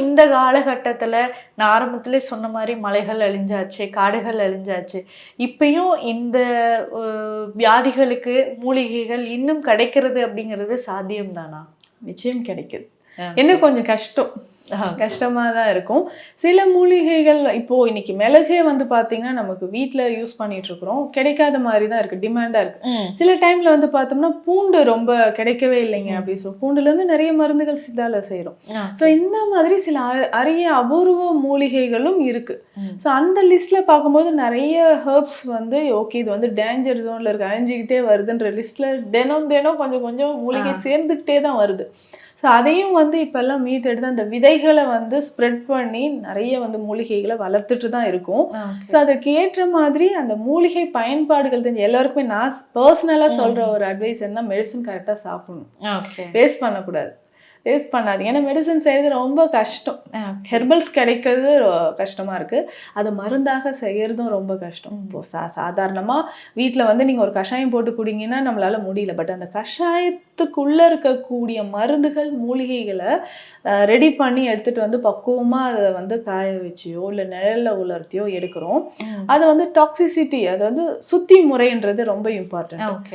இந்த காலகட்டத்துல நான் ஆரம்பத்திலே சொன்ன மாதிரி மலைகள் அழிஞ்சாச்சு, காடுகள் அழிஞ்சாச்சு, இப்பயும் இந்த வியாதிகளுக்கு மூலிகைகள் இன்னும் கிடைக்கிறது அப்படிங்கிறது சாத்தியம் தானா? நிச்சயம் கிடைக்குது. என்ன கொஞ்சம் கஷ்டமா தான் இருக்கும். சில மூலிகைகள் இப்போ இன்னைக்கு மிளகே வந்து பாத்தீங்கன்னா நமக்கு வீட்டுல யூஸ் பண்ணிட்டு இருக்கிறோம், கிடைக்காத மாதிரி தான் இருக்கு, டிமாண்டா இருக்கு. சில டைம்ல வந்து பார்த்தோம்னா பூண்டு ரொம்ப கிடைக்கவே இல்லைங்க அப்படின்னு சொல்லி பூண்டுல இருந்து நிறைய மருந்துகள் சித்தால செய்யறோம். ஸோ இந்த மாதிரி சில அரிய அபூர்வ மூலிகைகளும் இருக்கு. ஸோ அந்த லிஸ்ட்ல பார்க்கும்போது நிறைய ஹெர்ப்ஸ் வந்து ஓகே இது வந்து டேஞ்சர் ஜோன்ல இருக்கு, அழிஞ்சுக்கிட்டே வருதுன்ற லிஸ்ட்ல தினம் கொஞ்சம் கொஞ்சம் மூலிகை சேர்ந்துக்கிட்டே தான் வருது. ஸோ அதையும் வந்து இப்போல்லாம் மீட்டெடுத்து அந்த விதைகளை வந்து ஸ்ப்ரெட் பண்ணி நிறைய வந்து மூலிகைகளை வளர்த்துட்டு தான் இருக்கும். ஸோ அதுக்கு ஏற்ற மாதிரி அந்த மூலிகை பயன்பாடுகள் தெரிஞ்சு எல்லாருக்குமே நான் பர்சனலாக சொல்கிற ஒரு அட்வைஸ் என்ன, மெடிசன் கரெக்டாக சாப்பிடணும், வேஸ்ட் பண்ணக்கூடாது. வேஸ்ட் பண்ணாதீங்க. ஏன்னா மெடிசன் செய்கிறது ரொம்ப கஷ்டம். ஹெர்பல்ஸ் கிடைக்கிறது கஷ்டமாக இருக்குது, அதை மருந்தாக செய்கிறதும் ரொம்ப கஷ்டம். இப்போ சாதாரணமாக வீட்டில் வந்து நீங்கள் ஒரு கஷாயம் போட்டு குடிங்கன்னா நம்மளால முடியல. பட் அந்த கஷாயத்துக்குள்ளே இருக்கக்கூடிய மருந்துகள் மூலிகைகளை ரெடி பண்ணி எடுத்துகிட்டு வந்து பக்குவமாக அதை வந்து காய வச்சியோ இல்லை நிழலில் உலர்த்தியோ எடுக்கிறோம். அதை வந்து டாக்ஸிசிட்டி, அது வந்து சுத்தி முறைன்றது ரொம்ப இம்பார்ட்டன்ட்.